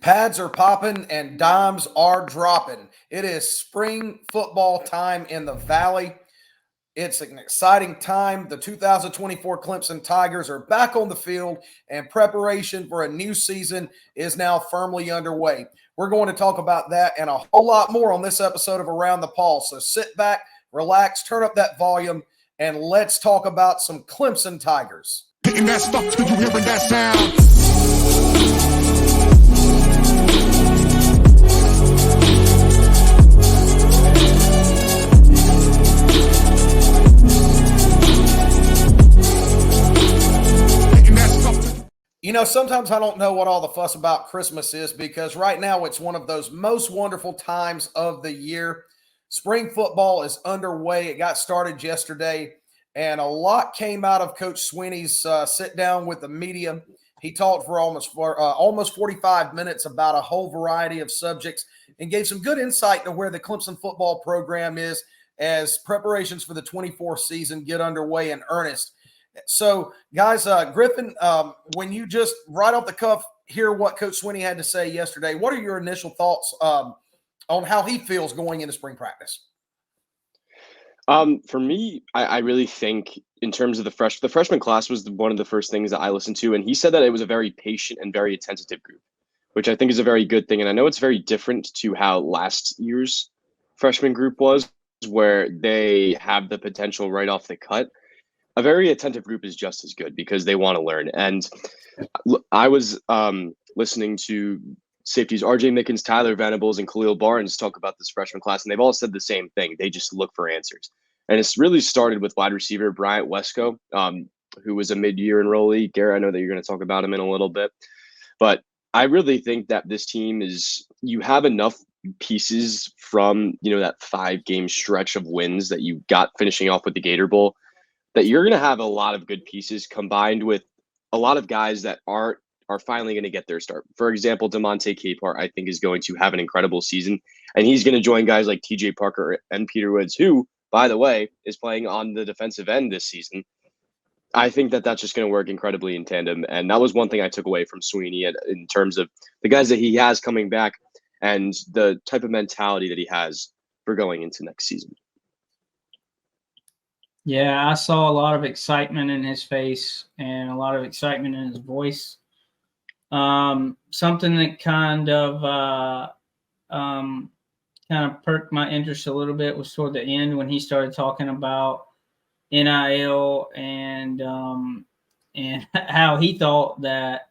Pads are popping and dimes are dropping. It is spring football time in the Valley. It's an exciting time. The 2024 Clemson Tigers are back on the field, and preparation for a new season is now firmly underway. We're going to talk about that and a whole lot more on this episode of Around the Paw. So sit back, relax, turn up that volume, and let's talk about some Clemson Tigers. Hitting that stuff till you hearing that sound. You know, sometimes I don't know what all the fuss about Christmas is because right now it's one of those most wonderful times of the year. Spring football is underway. It got started yesterday, and a lot came out of Coach Swinney's sit down with the media. He talked for almost 45 minutes about a whole variety of subjects and gave some good insight to where the Clemson football program is as preparations for the 24 season get underway in earnest. So, guys, Griffin, when you just right off the cuff hear what Coach Swinney had to say yesterday, what are your initial thoughts on how he feels going into spring practice? For me, I really think in terms of the freshman class was one of the first things that I listened to, and he said that it was a very patient and very attentive group, which I think is a very good thing. And I know it's very different to how last year's freshman group was, where they have the potential right off the cut. A very attentive group is just as good because they want to learn. And I was listening to safeties RJ Mickens, Tyler Venables, and Khalil Barnes talk about this freshman class, and they've all said the same thing. They just look for answers. And it's really started with wide receiver Bryant Wesco, who was a mid-year enrollee. Garrett, I know that you're going to talk about him in a little bit. But I really think that this team you have enough pieces from, that 5-game stretch of wins that you got finishing off with the Gator Bowl, that you're going to have a lot of good pieces combined with a lot of guys that are finally going to get their start. For example, DeMonte Capehart, I think, is going to have an incredible season, and he's going to join guys like TJ Parker and Peter Woods, who, by the way, is playing on the defensive end this season. I think that that's just going to work incredibly in tandem, and that was one thing I took away from Swinney in terms of the guys that he has coming back and the type of mentality that he has for going into next season. Yeah, I saw a lot of excitement in his face and a lot of excitement in his voice. Something that kind of perked my interest a little bit was toward the end when he started talking about NIL and how he thought that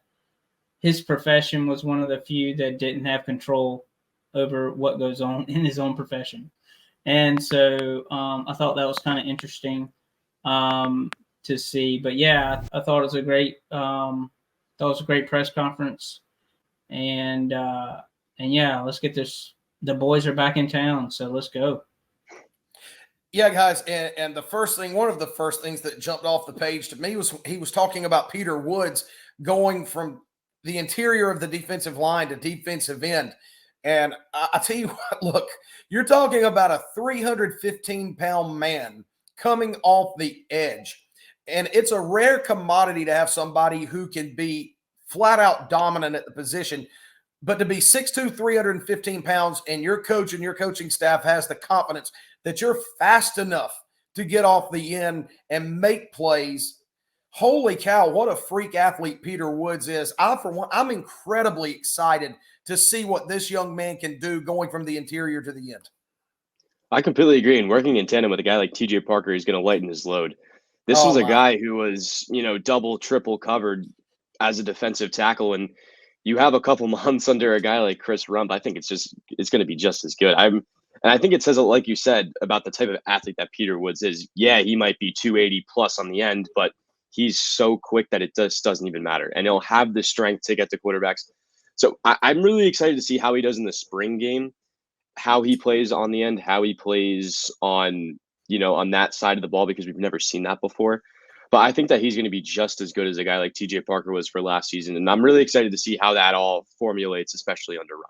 his profession was one of the few that didn't have control over what goes on in his own profession. And so I thought that was kind of interesting to see. But yeah, I thought it was a great press conference. And yeah, let's get this. The boys are back in town, so let's go. Yeah, guys, and one of the first things that jumped off the page to me was he was talking about Peter Woods going from the interior of the defensive line to defensive end. And I tell you what, look, you're talking about a 315-pound man coming off the edge. And it's a rare commodity to have somebody who can be flat out dominant at the position, but to be 6'2", 315 pounds, and your coach and your coaching staff has the confidence that you're fast enough to get off the end and make plays. Holy cow, what a freak athlete Peter Woods is. I'm incredibly excited to see what this young man can do going from the interior to the end. I completely agree. And working in tandem with a guy like TJ Parker, he's going to lighten his load. This was a guy who was, double, triple covered as a defensive tackle. And you have a couple months under a guy like Chris Rump. I think it's going to be just as good. And I think it says, like you said, about the type of athlete that Peter Woods is. Yeah, he might be 280 plus on the end, but he's so quick that it just doesn't even matter. And he'll have the strength to get to quarterbacks. So I'm really excited to see how he does in the spring game, how he plays on the end, how he plays on that side of the ball, because we've never seen that before. But I think that he's going to be just as good as a guy like TJ Parker was for last season. And I'm really excited to see how that all formulates, especially under Rump.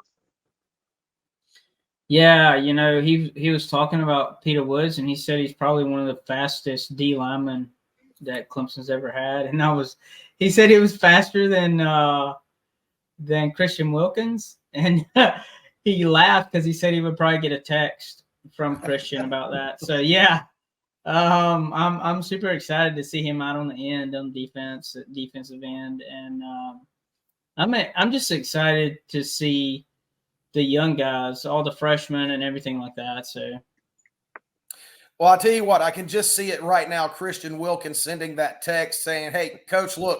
Yeah, he was talking about Peter Woods, and he said he's probably one of the fastest D linemen that Clemson's ever had. And he said it was faster than than Christian Wilkins, and he laughed because he said he would probably get a text from Christian about that. So yeah, I'm super excited to see him out on the end on defensive end, and I'm just excited to see the young guys, all the freshmen and everything like that. So. Well, I'll tell you what, I can just see it right now. Christian Wilkins sending that text saying, "Hey, coach, look,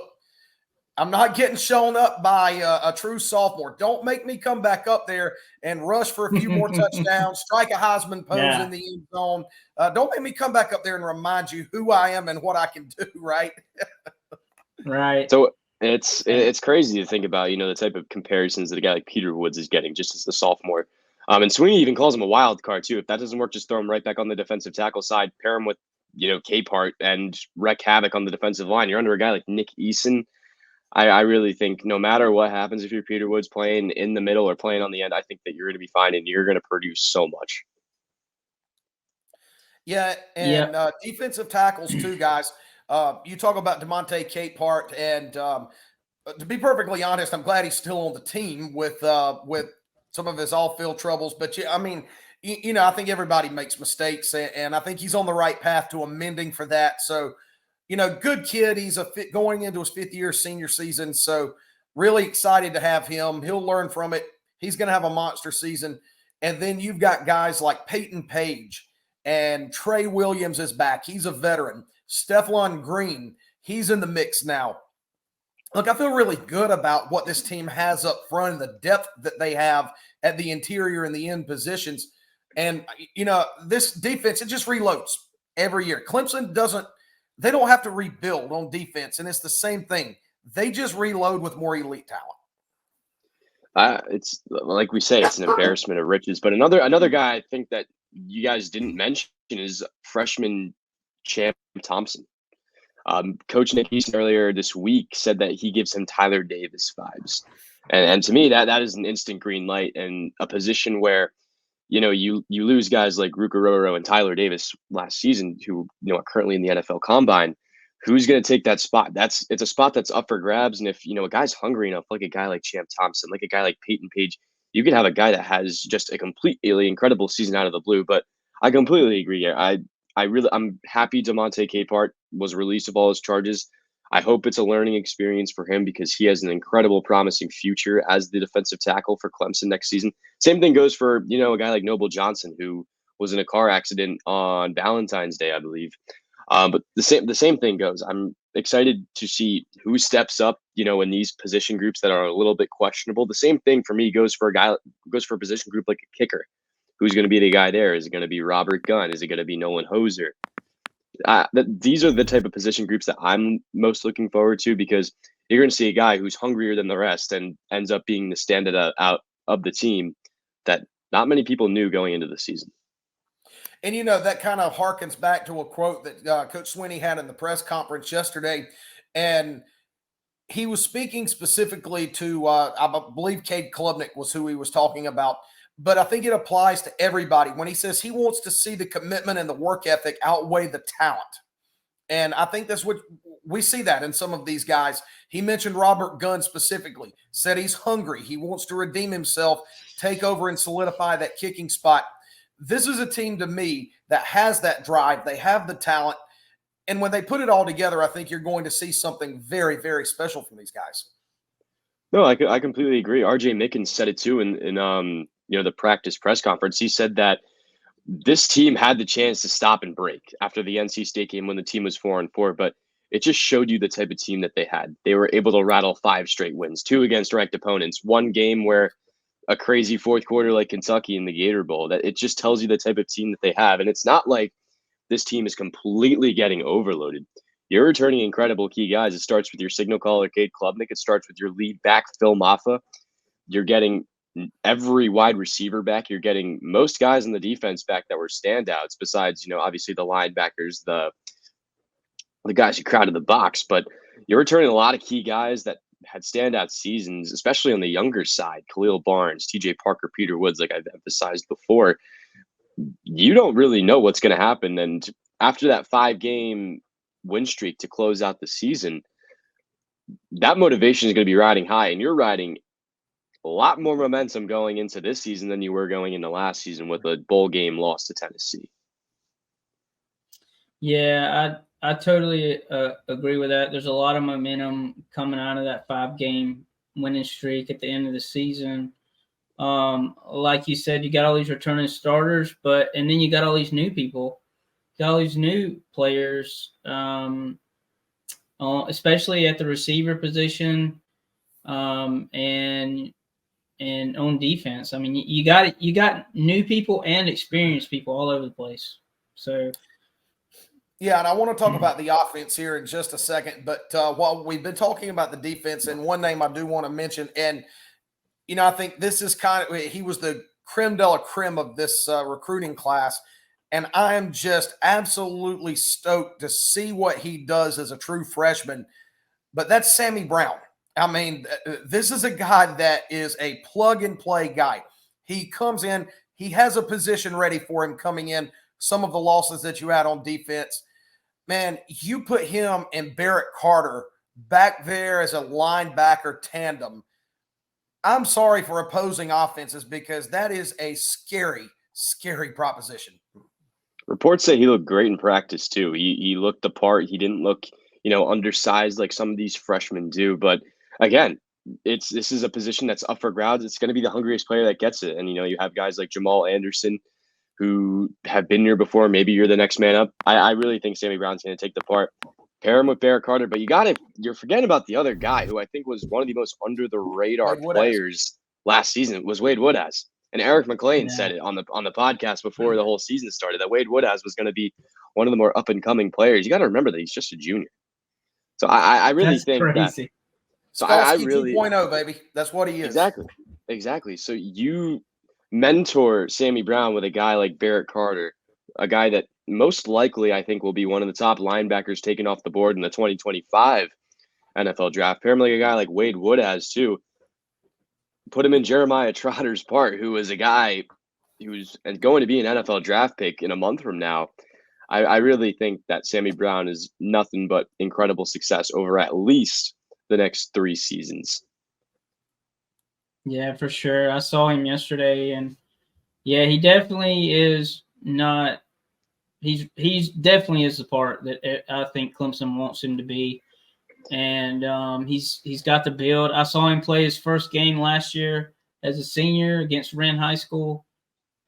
I'm not getting shown up by a true sophomore. Don't make me come back up there and rush for a few more touchdowns, strike a Heisman pose in the end zone. Don't make me come back up there and remind you who I am and what I can do." Right. Right. So it's crazy to think about, the type of comparisons that a guy like Peter Woods is getting just as a sophomore. And Swinney even calls him a wild card too. If that doesn't work, just throw him right back on the defensive tackle side, pair him with, Capehart and wreak havoc on the defensive line. You're under a guy like Nick Eason. I really think no matter what happens, if you're Peter Woods playing in the middle or playing on the end, I think that you're going to be fine and you're going to produce so much. Yeah, and defensive tackles too, guys. You talk about DeMonte Capehart, and to be perfectly honest, I'm glad he's still on the team with some of his off-field troubles. But I mean, I think everybody makes mistakes, and I think he's on the right path to amending for that. So, good kid. He's going into his 5th year senior season. So really excited to have him. He'll learn from it. He's going to have a monster season. And then you've got guys like Peyton Page and Trey Williams is back. He's a veteran. Stephon Green, he's in the mix now. Look, I feel really good about what this team has up front and the depth that they have at the interior and the end positions. And, this defense, it just reloads every year. Clemson they don't have to rebuild on defense, and it's the same thing. They just reload with more elite talent. It's like we say, it's an embarrassment of riches. But another guy I think that you guys didn't mention is freshman Champ Thompson. Coach Nick Eason earlier this week said that he gives him Tyler Davis vibes. And to me, that is an instant green light, and a position where, you lose guys like Ruka Roro and Tyler Davis last season, who, are currently in the NFL Combine. Who's going to take that spot? It's a spot that's up for grabs. And if, a guy's hungry enough, like a guy like Champ Thompson, like a guy like Peyton Page, you can have a guy that has just a completely incredible season out of the blue. But I completely agree. I'm happy DeMonte Capehart was released of all his charges. I hope it's a learning experience for him because he has an incredible, promising future as the defensive tackle for Clemson next season. Same thing goes for, a guy like Noble Johnson, who was in a car accident on Valentine's Day, I believe. But the same thing goes. I'm excited to see who steps up, in these position groups that are a little bit questionable. The same thing for me goes for a position group like a kicker. Who's going to be the guy there? Is it going to be Robert Gunn? Is it going to be Nolan Hoser? These are the type of position groups that I'm most looking forward to, because you're going to see a guy who's hungrier than the rest and ends up being the standout out of the team that not many people knew going into the season. And, that kind of harkens back to a quote that Coach Swinney had in the press conference yesterday. And he was speaking specifically to, I believe Cade Klubnik was who he was talking about. But I think it applies to everybody when he says he wants to see the commitment and the work ethic outweigh the talent. And I think that's what we see that in some of these guys. He mentioned Robert Gunn specifically, said he's hungry. He wants to redeem himself, take over and solidify that kicking spot. This is a team to me that has that drive. They have the talent. And when they put it all together, I think you're going to see something very, very special from these guys. No, I completely agree. RJ Mickens said it too in the practice press conference. He said that this team had the chance to stop and break after the NC State game when the team was 4-4, but it just showed you the type of team that they had. They were able to rattle 5 straight wins, 2 against ranked opponents, 1 game where a crazy fourth quarter like Kentucky in the Gator Bowl. That it just tells you the type of team that they have. And it's not like this team is completely getting overloaded. You're returning incredible key guys. It starts with your signal caller, Cade Klubnik. It starts with your lead back, Phil Maffa. You're getting every wide receiver back. You're getting most guys in the defense back that were standouts, besides, obviously the linebackers, the guys who crowded the box. But you're returning a lot of key guys that had standout seasons, especially on the younger side. Khalil Barnes, TJ Parker, Peter Woods, like I've emphasized before. You don't really know what's going to happen. And after that 5-game win streak to close out the season, that motivation is going to be riding high, and you're riding a lot more momentum going into this season than you were going into last season with a bowl game loss to Tennessee. Yeah, I totally agree with that. There's a lot of momentum coming out of that 5-game winning streak at the end of the season. Like you said, you got all these returning starters, and then you got all these new people, got all these new players, especially at the receiver position, and on defense. I mean, you got new people and experienced people all over the place. So. Yeah, and I want to talk about the offense here in just a second. But while we've been talking about the defense, and one name I do want to mention, and I think this is he was the creme de la creme of this recruiting class, and I am just absolutely stoked to see what he does as a true freshman. But that's Sammy Brown. I mean, this is a guy that is a plug-and-play guy. He comes in, he has a position ready for him coming in. Some of the losses that you had on defense, man, you put him and Barrett Carter back there as a linebacker tandem. I'm sorry for opposing offenses because that is a scary, scary proposition. Reports say he looked great in practice too. He looked the part. He didn't look, undersized like some of these freshmen do. But again, this is a position that's up for grabs. It's going to be the hungriest player that gets it. And you have guys like Jamal Anderson who have been here before. Maybe you're the next man up. I really think Sammy Brown's going to take the part. Pair him with Barrett Carter, but you're forgetting about the other guy who I think was one of the most under the radar players last season was Wade Woodaz. And Eric McLean said it on the podcast before the whole season started that Wade Woodaz was going to be one of the more up and coming players. You got to remember that he's just a junior. So I really think crazy. That. So I really 2.0, baby. That's what he is. Exactly. So you mentor Sammy Brown with a guy like Barrett Carter, a guy that most likely I think will be one of the top linebackers taken off the board in the 2025 NFL draft. Pair him like a guy like Wade Woodaz too. Put him in Jeremiah Trotter's part, who is a guy who's going to be an NFL draft pick in a month from now. I really think that Sammy Brown is nothing but incredible success over at least the next 3 seasons. Yeah, for sure. I saw him yesterday, and yeah, he definitely is not. He's definitely is the part that I think Clemson wants him to be, and he's got the build. I saw him play his first game last year as a senior against Wren High School,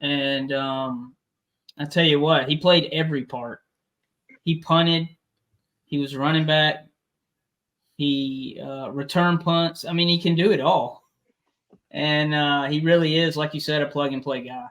and I tell you what, he played every part. He punted, he was running back, he returned punts. I mean, he can do it all. And he really is, like you said, a plug-and-play guy.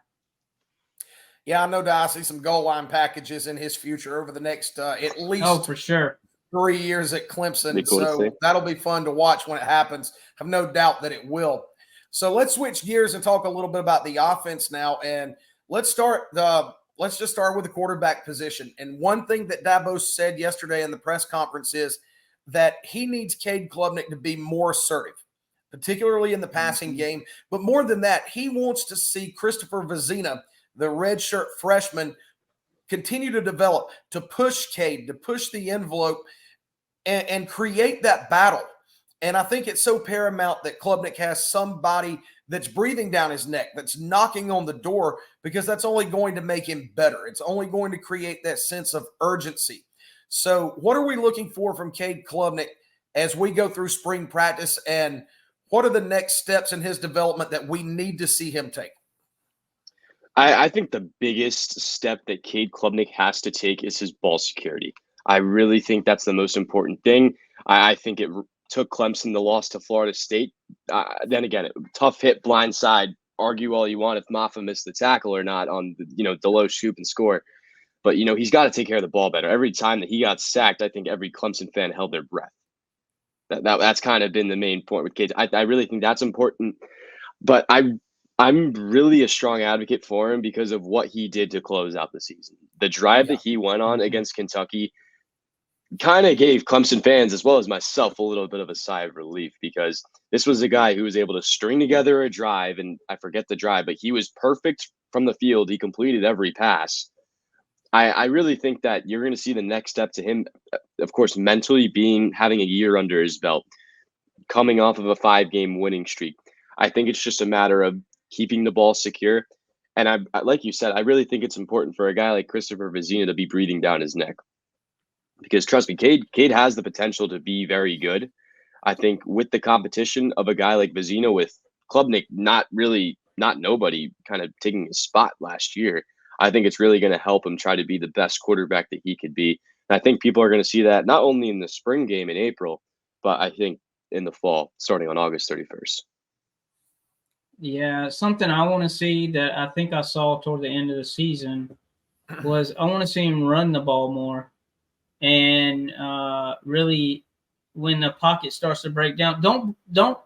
Yeah, I know I see some goal line packages in his future over the next at least for sure 3 years at Clemson. Cool so that'll be fun to watch when it happens. I have no doubt that it will. So let's switch gears and talk a little bit about the offense now. And let's just start with the quarterback position. And one thing that Dabo said yesterday in the press conference is that he needs Cade Klubnik to be more assertive, particularly in the passing game. But more than that, he wants to see Christopher Vizina, the redshirt freshman, continue to develop, to push Cade, to push the envelope, and create that battle. And I think it's so paramount that Klubnik has somebody that's breathing down his neck, that's knocking on the door, because that's only going to make him better. It's only going to create that sense of urgency. So what are we looking for from Cade Klubnik as we go through spring practice, and what are the next steps in his development that we need to see him take? I think the biggest step that Cade Klubnik has to take is his ball security. I really think that's the most important thing. I think it took Clemson the loss to Florida State. Then again, tough hit, blind side. Argue all you want if Maffa missed the tackle or not on the low scoop and score. But he's got to take care of the ball better. Every time that he got sacked, I think every Clemson fan held their breath. That's kind of been the main point with Cade. I really think that's important. But I'm really a strong advocate for him because of what he did to close out the season. The drive that he went on against Kentucky kind of gave Clemson fans, as well as myself, a little bit of a sigh of relief, because this was a guy who was able to string together a drive, and I forget the drive, but he was perfect from the field. He completed every pass. I really think that you're going to see the next step to him, of course, mentally having a year under his belt, coming off of a 5-game winning streak. I think it's just a matter of keeping the ball secure. And I like you said, I really think it's important for a guy like Christopher Vizina to be breathing down his neck. Because trust me, Cade has the potential to be very good. I think with the competition of a guy like Vizina with Klubnik, not nobody kind of taking his spot last year, I think it's really going to help him try to be the best quarterback that he could be. And I think people are going to see that not only in the spring game in April, but I think in the fall, starting on August 31st. Yeah, something I want to see that I think I saw toward the end of the season was I want to see him run the ball more, and really, when the pocket starts to break down, don't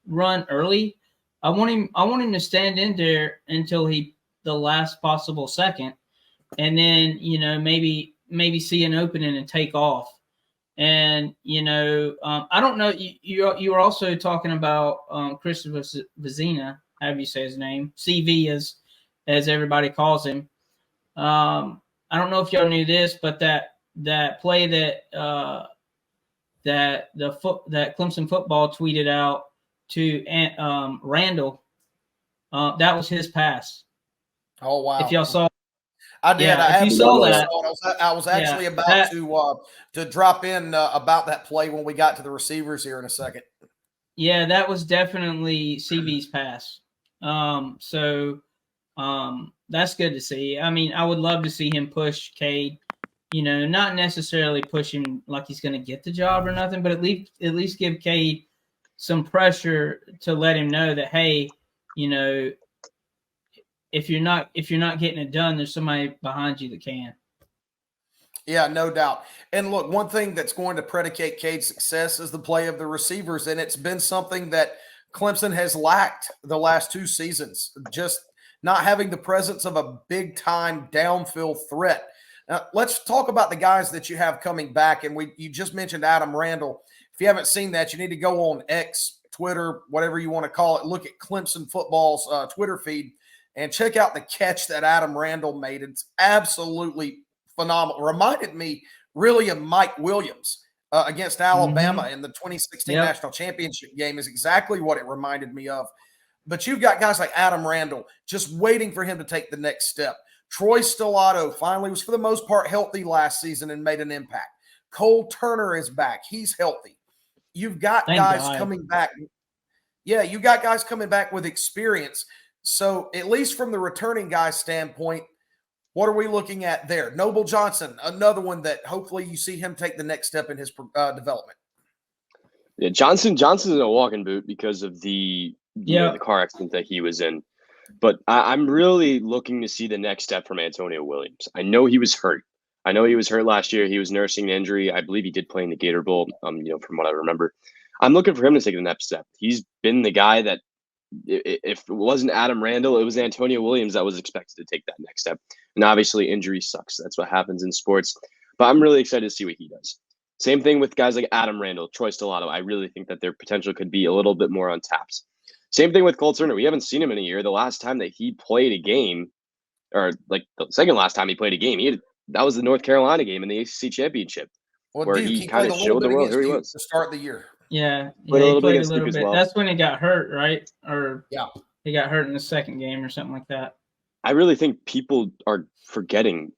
run early. I want him to stand in there until the last possible second, and then maybe see an opening and take off. And I don't know. You were also talking about Christopher Vizina, however you say his name, CV as everybody calls him. I don't know if y'all knew this, but that play that Clemson football tweeted out to Randall, that was his pass. Oh wow! If y'all saw. I did. Yeah, if you saw that, I was actually about to drop in about that play when we got to the receivers here in a second. Yeah, that was definitely CV's pass. So that's good to see. I mean, I would love to see him push Cade. Not necessarily push him like he's going to get the job or nothing, but at least give Cade some pressure to let him know that, hey, if you're not getting it done, there's somebody behind you that can. Yeah, no doubt. And look, one thing that's going to predicate Cade's success is the play of the receivers, and it's been something that Clemson has lacked the last 2 seasons, just not having the presence of a big-time downfield threat. Now, let's talk about the guys that you have coming back, and you just mentioned Adam Randall. If you haven't seen that, you need to go on X, Twitter, whatever you want to call it, look at Clemson Football's Twitter feed, and check out the catch that Adam Randall made. It's absolutely phenomenal. Reminded me really of Mike Williams against Alabama in the 2016 National Championship game is exactly what it reminded me of. But you've got guys like Adam Randall just waiting for him to take the next step. Troy Stellato finally was, for the most part, healthy last season and made an impact. Cole Turner is back. He's healthy. You've got guys coming back. Yeah, you got guys coming back with experience. So at least from the returning guys standpoint, what are we looking at there? Noble Johnson, another one that hopefully you see him take the next step in his development. Yeah, Johnson's in a walking boot because of the car accident that he was in. But I'm really looking to see the next step from Antonio Williams. I know he was hurt. Last year. He was nursing an injury. I believe he did play in the Gator Bowl, from what I remember. I'm looking for him to take the next step. He's been the guy that, if it wasn't Adam Randall, it was Antonio Williams that was expected to take that next step. And obviously injury sucks. That's what happens in sports. But I'm really excited to see what he does. Same thing with guys like Adam Randall, Troy Stellato. I really think that their potential could be a little bit more untapped. Same thing with Cole Turner. We haven't seen him in a year. The last time that he played a game, or like the second last time he played a game, that was the North Carolina game in the ACC Championship, where he kind of showed the world who he was. To start the year. Yeah, he played a little bit. Well. That's when he got hurt, right? He got hurt in the second game or something like that. I really think people are forgetting,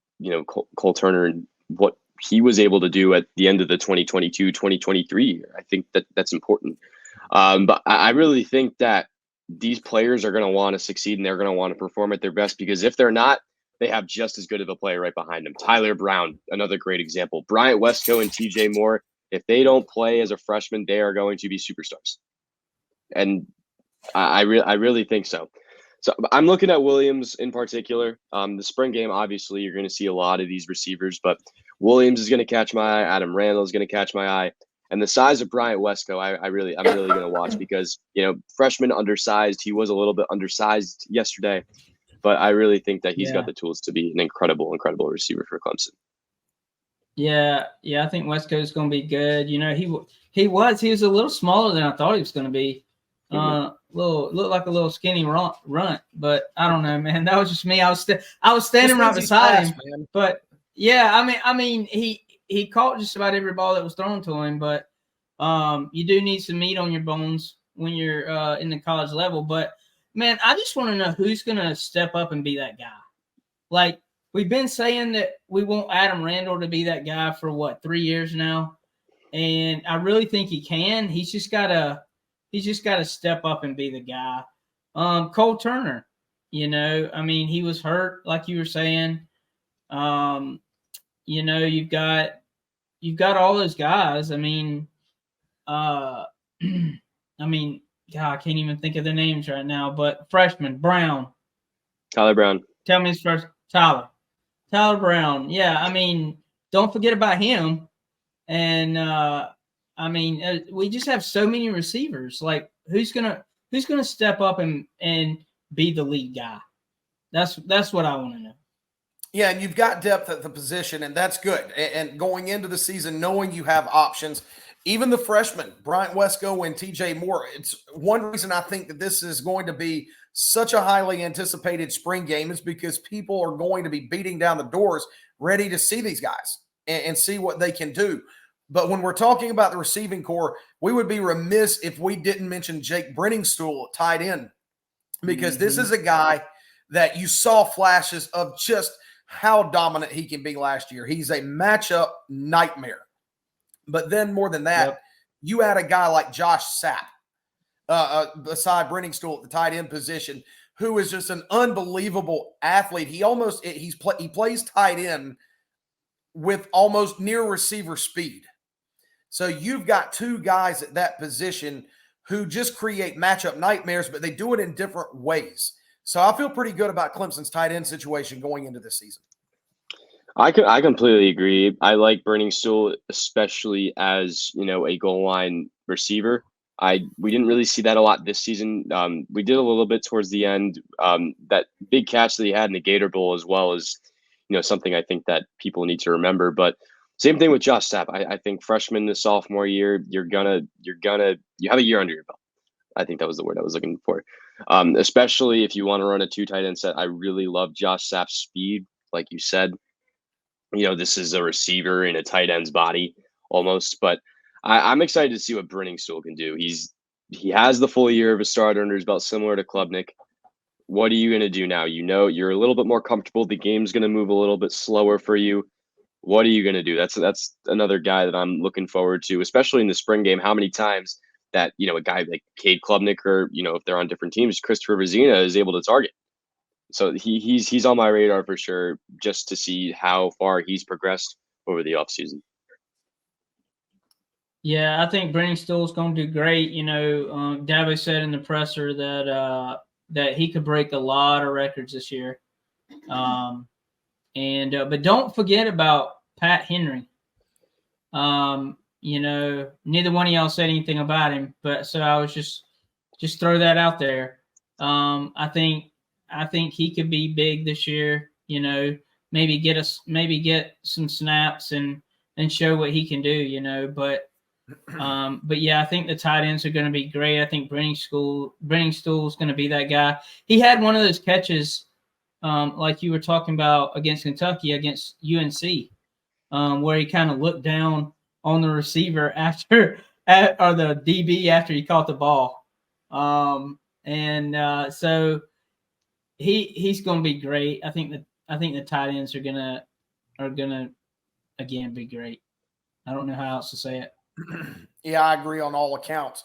Cole Turner and what he was able to do at the end of the 2022-2023 year. I think that's important. But I really think that these players are going to want to succeed and they're going to want to perform at their best, because if they're not, they have just as good of a player right behind them. Tyler Brown, another great example. Bryant Westco and TJ Moore, if they don't play as a freshman, they are going to be superstars. And I really think so. So I'm looking at Williams in particular. The spring game, obviously, you're going to see a lot of these receivers, but Williams is going to catch my eye. Adam Randall is going to catch my eye. And the size of Bryant Westco, I'm really going to watch, because, freshman undersized. He was a little bit undersized yesterday, but I really think that he's got the tools to be an incredible receiver for Clemson. Yeah, I think Westco is going to be good. He was a little smaller than I thought he was going to be. Looked like a little skinny runt, but I don't know, man. That was just me. I was standing right beside him, man. But yeah, I mean, he caught just about every ball that was thrown to him. But you do need some meat on your bones. when you're in the college level. But man, I just want to know who's going to step up and be that guy. Like, we've been saying that we want Adam Randall to be that guy for 3 years now, and I really think he can. He's just gotta step up and be the guy. Cole Turner, I mean, he was hurt, like you were saying. You've got all those guys. I mean, God, I can't even think of their names right now. But freshman Brown, Tyler Brown. Tell me his first. Tyler Brown. Yeah, I mean, don't forget about him. And we just have so many receivers. Like, who's gonna step up and be the lead guy? That's what I want to know. Yeah, and you've got depth at the position, and that's good. And going into the season, knowing you have options, even the freshmen, Bryant Wesco and TJ Moore, it's one reason I think that this is going to be such a highly anticipated spring game is because people are going to be beating down the doors ready to see these guys and see what they can do. But when we're talking about the receiving core, we would be remiss if we didn't mention Jake Brenningstool at tight end, because this is a guy that you saw flashes of just how dominant he can be last year. He's a matchup nightmare. But then more than that, you add a guy like Josh Sapp beside Brenningstool at the tight end position, who is just an unbelievable athlete. He plays tight end with almost near receiver speed. So you've got two guys at that position who just create matchup nightmares, but they do it in different ways. So I feel pretty good about Clemson's tight end situation going into this season. I completely agree. I like Brenningstool, especially as, a goal line receiver. We didn't really see that a lot this season. We did a little bit towards the end. That big catch that he had in the Gator Bowl as well is, something I think that people need to remember. But same thing with Josh Sapp. I think freshman to sophomore year, you have a year under your belt. I think that was the word I was looking for. Especially if you want to run a 2 tight end set. I really love Josh Sapp's speed, like you said. This is a receiver in a tight end's body almost, but I'm excited to see what Brenningstool can do. He has the full year of a starter under his belt, similar to Klubnik. What are you going to do now? You're a little bit more comfortable. The game's going to move a little bit slower for you. What are you going to do? That's another guy that I'm looking forward to, especially in the spring game. How many times that, a guy like Cade Klubnik or, if they're on different teams, Christopher Vizina is able to target. So he's on my radar for sure, just to see how far he's progressed over the offseason. Yeah, I think Brenningstool is going to do great. Dabo said in the presser that he could break a lot of records this year. But don't forget about Pat Henry. Neither one of y'all said anything about him, but so I was just throw that out there. I think he could be big this year. Maybe get some snaps and show what he can do. But yeah, I think the tight ends are going to be great. I think Brenningstool is going to be that guy. He had one of those catches, like you were talking about against Kentucky, against UNC, where he kind of looked down on the receiver or the DB after he caught the ball. So he's going to be great. I think the tight ends are gonna again be great. I don't know how else to say it. Yeah, I agree on all accounts.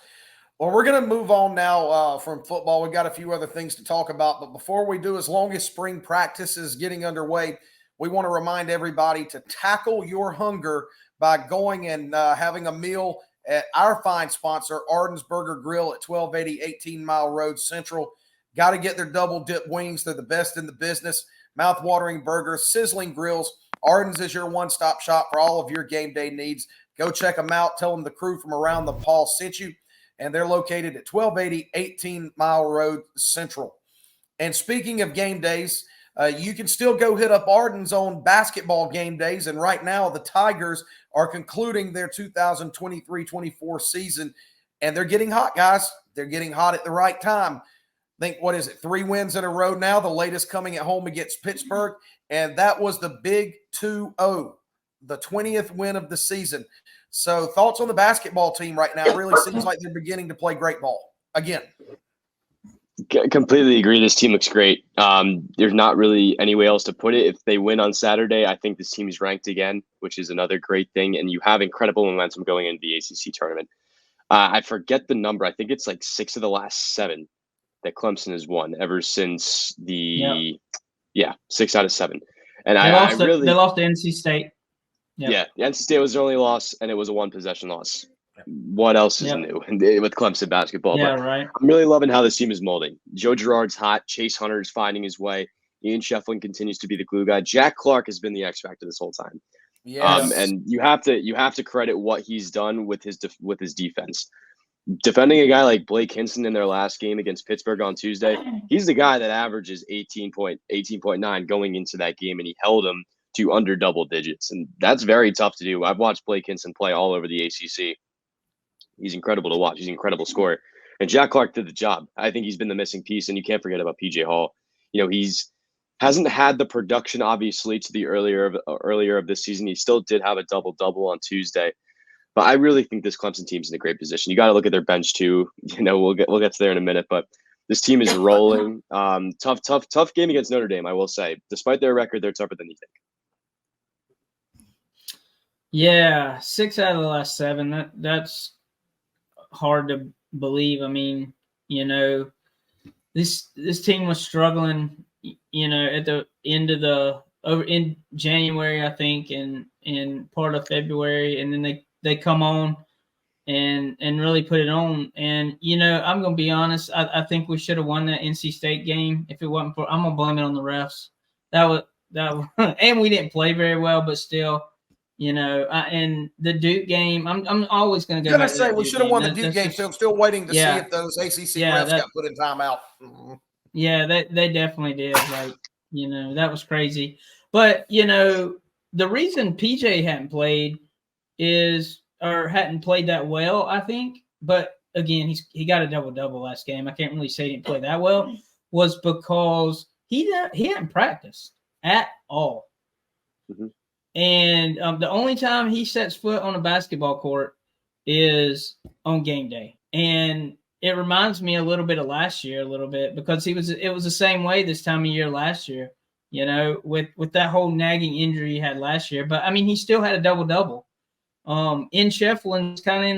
Well, we're going to move on now from football. We've got a few other things to talk about. But before we do, as long as spring practice is getting underway, we want to remind everybody to tackle your hunger by going and having a meal at our fine sponsor, Arden's Burger Grill at 1280 18 Mile Road Central. Got to get their double dip wings. They're the best in the business. Mouth-watering burgers, sizzling grills. Arden's is your one-stop shop for all of your game day needs. Go check them out. Tell them the crew from around the Paw sent you. And they're located at 1280 18 Mile Road Central. And speaking of game days, you can still go hit up Arden's on basketball game days. And right now, the Tigers are concluding their 2023-24 season. And they're getting hot, guys. They're getting hot at the right time. I think, 3 wins in a row now, the latest coming at home against Pittsburgh. And that was the big 2-0, the 20th win of the season. So thoughts on the basketball team right now? It really seems like they're beginning to play great ball. again. Completely agree. This team looks great. There's not really any way else to put it. If they win on Saturday, I think this team is ranked again, which is another great thing. And you have incredible momentum going into the ACC tournament. I forget the number. I think it's like 6 of the last 7 that Clemson has won ever since the 6 out of 7. And they I lost really they lost to NC State. Yep. Yeah, the NC State was their only loss, and it was a 1-possession loss. What else is new with Clemson basketball? Yeah, but right. I'm really loving how this team is molding. Joe Girard's hot. Chase Hunter is finding his way. Ian Shefflin continues to be the glue guy. Jack Clark has been the X factor this whole time. Yes. And you have to credit what he's done with his defense. Defending a guy like Blake Hinson in their last game against Pittsburgh on Tuesday, he's the guy that averages 18.9 going into that game, and he held him to under double digits. And that's very tough to do. I've watched Blake Hinson play all over the ACC. He's incredible to watch. He's an incredible scorer. And Jack Clark did the job. I think he's been the missing piece, and you can't forget about PJ Hall. He's hasn't had the production, obviously, to the earlier of this season. He still did have a double-double on Tuesday. But I really think this Clemson team's in a great position. You got to look at their bench, too. We'll get to there in a minute. But this team is rolling. Tough game against Notre Dame, I will say. Despite their record, they're tougher than you think. Yeah, 6 out of the last 7. That's hard to believe. I mean, this team was struggling, at the end of in January, I think, and part of February, and then they come on and really put it on. And I'm gonna be honest, I think we should have won that NC State game. If it wasn't for, I'm gonna blame it on the refs. That was and we didn't play very well, but still. And the Duke game, I'm always going to go back to say we should have won the Duke game. So I'm still waiting to see if those ACC refs got put in timeout. Mm-hmm. Yeah, they definitely did. That was crazy. But, the reason PJ hadn't played hadn't played that well, I think. But, again, he got a double-double last game. I can't really say he didn't play that well. Was because he hadn't practiced at all. Mm-hmm. And the only time he sets foot on a basketball court is on game day. And it reminds me a little bit of last year, because it was the same way this time of year last year, with that whole nagging injury he had last year. But I mean, he still had a double-double. In Shefflin's kind of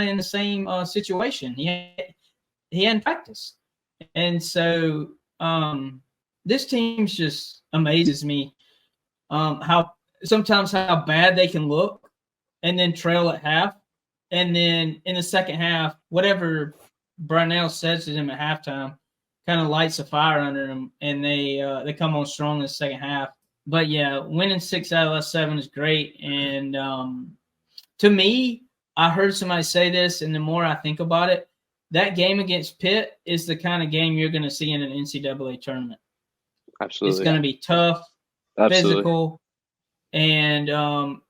in the same situation. He hadn't practiced. And so this team just amazes me. How bad they can look and then trail at half. And then in the second half, whatever Brownell says to them at halftime kind of lights a fire under them, and they come on strong in the second half. But, yeah, winning 6 out of the last 7 is great. And to me, I heard somebody say this, and the more I think about it, that game against Pitt is the kind of game you're going to see in an NCAA tournament. Absolutely. It's going to be tough. Absolutely. Physical, and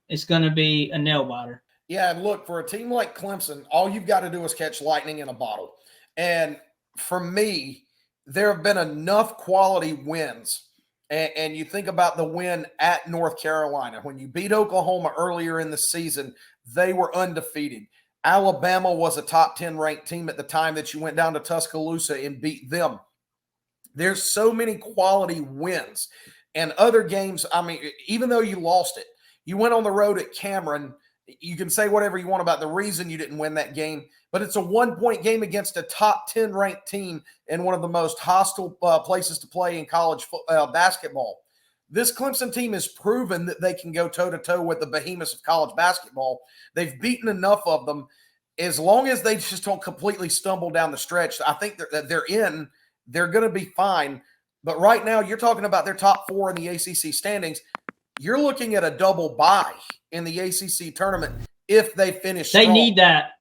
it's going to be a nail biter. Yeah, and look, for a team like Clemson, all you've got to do is catch lightning in a bottle. And for me, there have been enough quality wins. And you think about the win at North Carolina. When you beat Oklahoma earlier in the season, they were undefeated. Alabama was a top 10 ranked team at the time that you went down to Tuscaloosa and beat them. There's so many quality wins. And other games, I mean, even though you lost it, you went on the road at Cameron. You can say whatever you want about the reason you didn't win that game, but it's a 1-point game against a top 10 ranked team in one of the most hostile places to play in college basketball. This Clemson team has proven that they can go toe-to-toe with the behemoths of college basketball. They've beaten enough of them. As long as they just don't completely stumble down the stretch, I think they're going to be fine. But right now, you're talking about their top 4 in the ACC standings. You're looking at a double bye in the ACC tournament if they finish strong. They need that.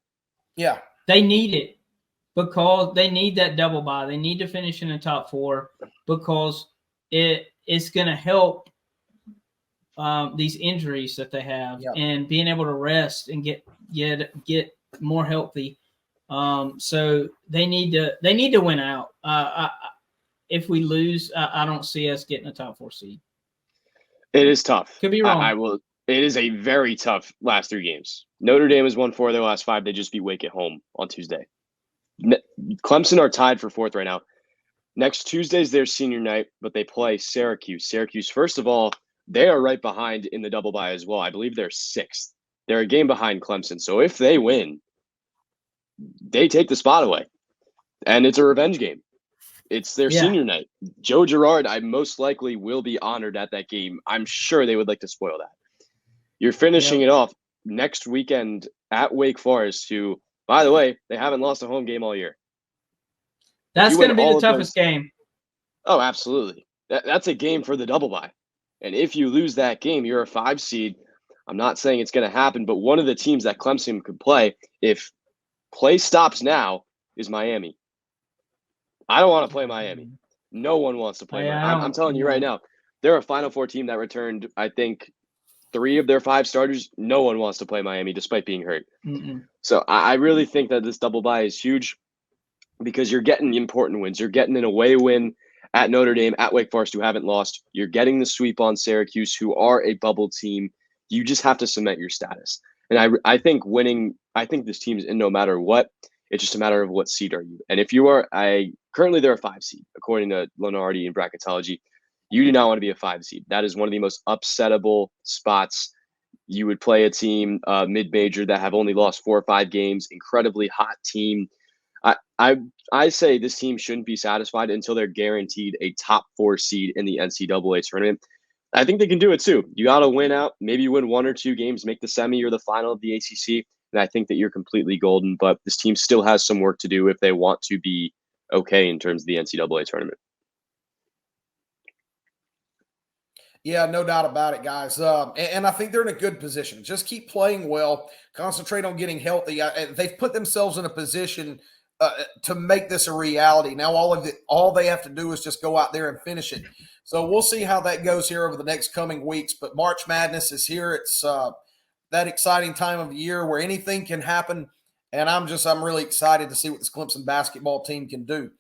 Yeah. They need it because they need that double bye. They need to finish in the top 4 because it's going to help these injuries that they have and being able to rest and get more healthy. So they need to win out. If we lose, I don't see us getting a top 4 seed. It is tough. Could be wrong. I will. It is a very tough last 3 games. Notre Dame has won 4 of their last 5. They just beat Wake at home on Tuesday. Clemson are tied for 4th right now. Next Tuesday's their senior night, but they play Syracuse. Syracuse, first of all, they are right behind in the double bye as well. I believe they're 6th. They're a game behind Clemson. So if they win, they take the spot away. And it's a revenge game. It's their senior night. Joe Girard, I most likely will be honored at that game. I'm sure they would like to spoil that. You're finishing it off next weekend at Wake Forest, who, by the way, they haven't lost a home game all year. That's going to be the toughest game. Oh, absolutely. That's a game for the double bye. And if you lose that game, you're a 5 seed. I'm not saying it's going to happen, but one of the teams that Clemson could play, if play stops now, is Miami. I don't want to play Miami. No one wants to play Miami. I'm telling you right now, they're a Final Four team that returned, I think, 3 of their 5 starters. No one wants to play Miami despite being hurt. So I really think that this double bye is huge because you're getting important wins. You're getting an away win at Notre Dame, at Wake Forest, who haven't lost. You're getting the sweep on Syracuse, who are a bubble team. You just have to cement your status. And I think winning, I think this team's in no matter what. It's just a matter of what seed are you. And if you are, currently they're a 5 seed, according to Lenardi and bracketology. You do not want to be a 5 seed. That is one of the most upsettable spots. You would play a team mid-major that have only lost 4 or 5 games, incredibly hot team. I say this team shouldn't be satisfied until they're guaranteed a top 4 seed in the NCAA tournament. I think they can do it too. You got to win out. Maybe you win 1 or 2 games, make the semi or the final of the ACC, and I think that you're completely golden. But this team still has some work to do if they want to be okay in terms of the NCAA tournament. Yeah, no doubt about it, guys. And I think they're in a good position. Just keep playing well. Concentrate on getting healthy. They've put themselves in a position to make this a reality. Now, all they have to do is just go out there and finish it. So we'll see how that goes here over the next coming weeks. But March Madness is here. It's that exciting time of year where anything can happen. And I'm really excited to see what this Clemson basketball team can do.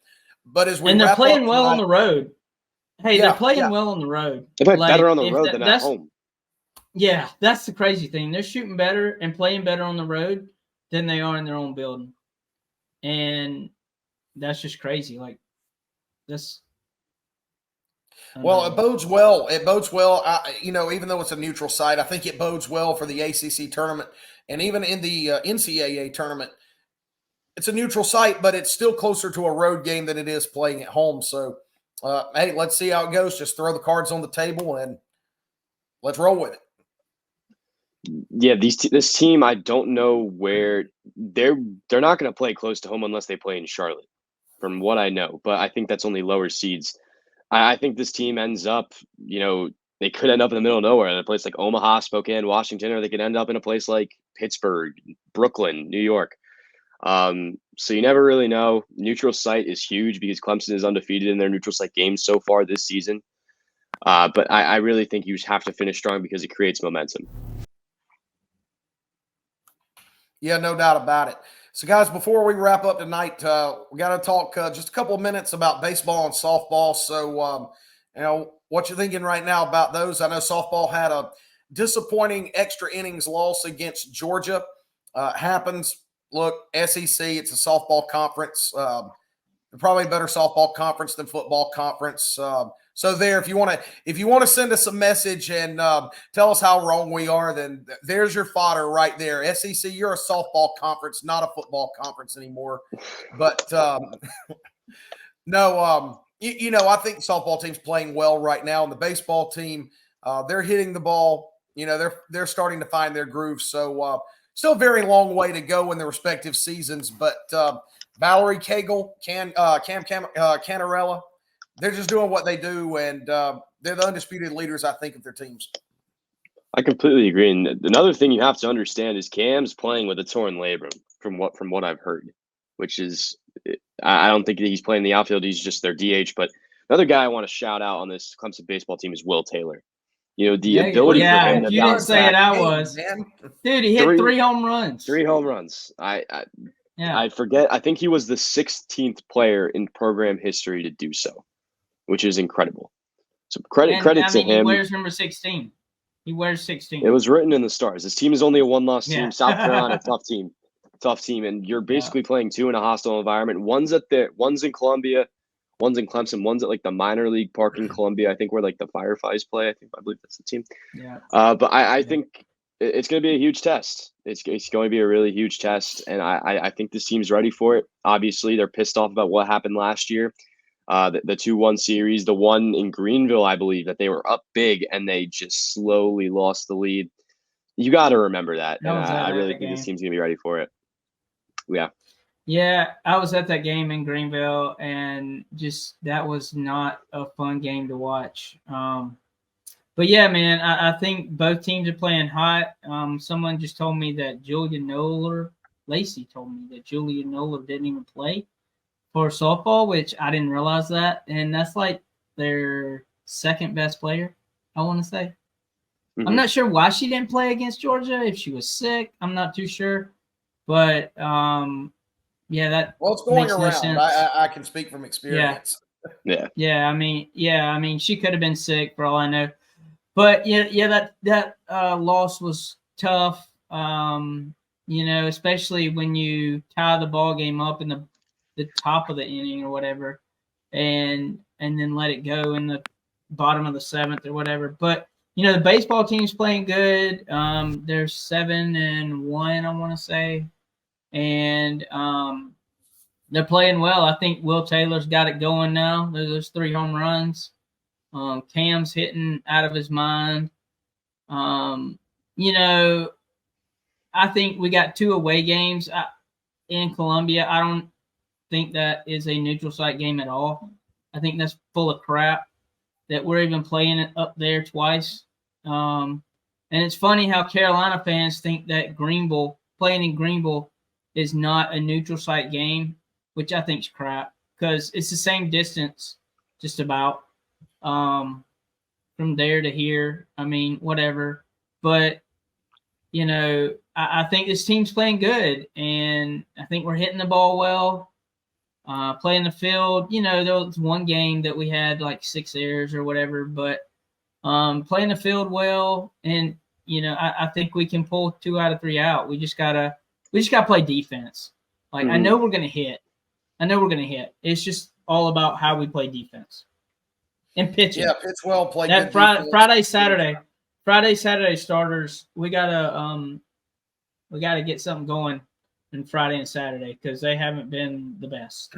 But as they're playing well on the road. Hey, they're playing well on the road. They play better on the road than at home. Yeah, that's the crazy thing. They're shooting better and playing better on the road than they are in their own building. And that's just crazy. Like, this. Well, it bodes well. It bodes well. Even though it's a neutral site, I think it bodes well for the ACC tournament. And even in the NCAA tournament, it's a neutral site, but it's still closer to a road game than it is playing at home. So, hey, let's see how it goes. Just throw the cards on the table and let's roll with it. Yeah, this team, I don't know where they're not going to play close to home unless they play in Charlotte, from what I know. But I think that's only lower seeds. I think this team ends up, they could end up in the middle of nowhere in a place like Omaha, Spokane, Washington, or they could end up in a place like Pittsburgh, Brooklyn, New York. So you never really know. Neutral site is huge because Clemson is undefeated in their neutral site games so far this season. But I really think you just have to finish strong because it creates momentum. Yeah, no doubt about it. So, guys, before we wrap up tonight, we got to talk just a couple of minutes about baseball and softball. So, what you're thinking right now about those? I know softball had a disappointing extra innings loss against Georgia. Happens. Look, SEC, it's a softball conference. Probably a better softball conference than football conference. So there, if you want to send us a message and tell us how wrong we are, then there's your fodder right there. SEC, you're a softball conference, not a football conference anymore. But no, I think the softball team's playing well right now, and the baseball team, they're hitting the ball. They're starting to find their groove. So still a very long way to go in their respective seasons, but Valerie Cagle, Cam Canarella, they're just doing what they do, and they're the undisputed leaders, I think, of their teams. I completely agree. And another thing you have to understand is Cam's playing with a torn labrum, from what I've heard, which is I don't think that he's playing the outfield. He's just their DH. But another guy I want to shout out on this Clemson baseball team is Will Taylor. The ability for him to you didn't say it, I was. Dude, he hit 3 home runs. 3 home runs. I forget. I think he was the 16th player in program history to do so, which is incredible. So credit to him. He wears number 16. He wears 16. It was written in the stars. This team is only a 1-loss team. South Carolina, tough team. tough team, and you're basically playing two in a hostile environment. One's in Columbia, one's in Clemson, one's at like the minor league park in Columbia. I think where like the Fireflies play. I believe that's the team. Yeah. But I think it's going to be a huge test. It's going to be a really huge test, and I think this team's ready for it. Obviously, they're pissed off about what happened last year. The 2-1 series, the one in Greenville, I believe, that they were up big and they just slowly lost the lead. You got to remember that. And I really think this team's going to be ready for it. Yeah. Yeah, I was at that game in Greenville, and just that was not a fun game to watch. But yeah, man, I think both teams are playing hot. Someone just told me that Lacey told me that Julia Noller didn't even play for softball, which I didn't realize that. And that's like their second best player, I want to say. Mm-hmm. I'm not sure why she didn't play against Georgia, if she was sick. I'm not too sure. But, yeah, that it's going around. No sense. I can speak from experience. Yeah. I mean, she could have been sick for all I know. But that loss was tough. Especially when you tie the ball game up in the top of the inning or whatever, and then let it go in the bottom of the seventh or whatever. But the baseball team's playing good. They're 7-1, I want to say, and they're playing well. I think Will Taylor's got it going now. There's 3 home runs. Cam's hitting out of his mind. I think we got 2 away games in Columbia. I don't think that is a neutral site game at all. I think that's full of crap that we're even playing it up there twice. And it's funny how Carolina fans think that playing in Greenville is not a neutral site game, which I think is crap because it's the same distance just about. From there to here, I mean, whatever. But, I think this team's playing good, and I think we're hitting the ball well, playing the field. There was one game that we had like 6 errors or whatever, but playing the field well, and, I think we can pull 2 out of 3 out. We just gotta play defense. Like, I know we're going to hit. It's just all about how we play defense. And pitching. Yeah, pitch well, play that good Friday, Saturday starters. We gotta get something going on Friday and Saturday because they haven't been the best.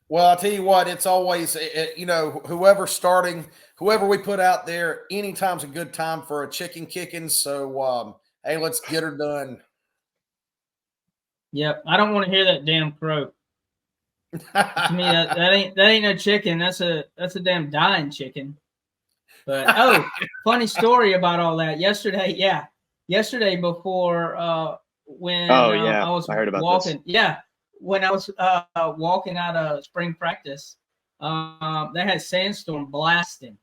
Well, I'll tell you what, it's always whoever we put out there, anytime's a good time for a chicken kicking. So hey, let's get her done. Yep, I don't want to hear that damn crow. To me, that ain't no chicken. That's a damn dying chicken. But funny story about all that. Yesterday before when I was walking. This. Yeah, when I was walking out of spring practice, they had sandstorm blasting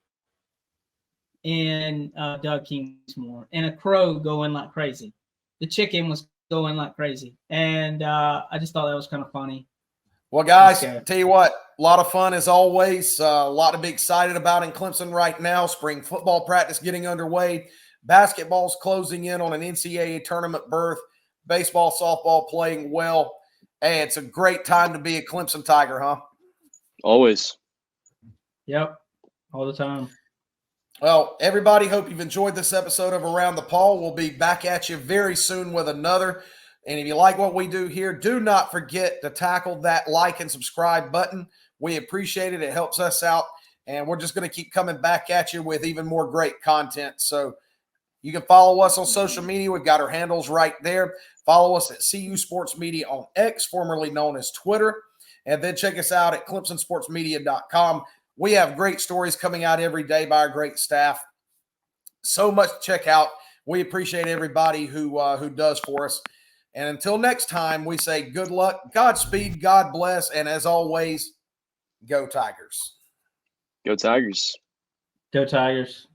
in Doug Kingsmore, and a crow going like crazy. The chicken was going like crazy, and I just thought that was kind of funny. Well, guys, tell you what, a lot of fun as always. A lot to be excited about in Clemson right now. Spring football practice getting underway. Basketball's closing in on an NCAA tournament berth. Baseball, softball playing well. Hey, it's a great time to be a Clemson Tiger, huh? Always. Yep, all the time. Well, everybody, hope you've enjoyed this episode of Around the Paw. We'll be back at you very soon with another. And if you like what we do here, do not forget to tackle that like and subscribe button. We appreciate it. It helps us out. And we're just going to keep coming back at you with even more great content. So you can follow us on social media. We've got our handles right there. Follow us at CU Sports Media on X, formerly known as Twitter. And then check us out at clemsonsportsmedia.com. We have great stories coming out every day by our great staff. So much to check out. We appreciate everybody who does for us. And until next time, we say good luck, Godspeed, God bless, and as always, go Tigers. Go Tigers. Go Tigers.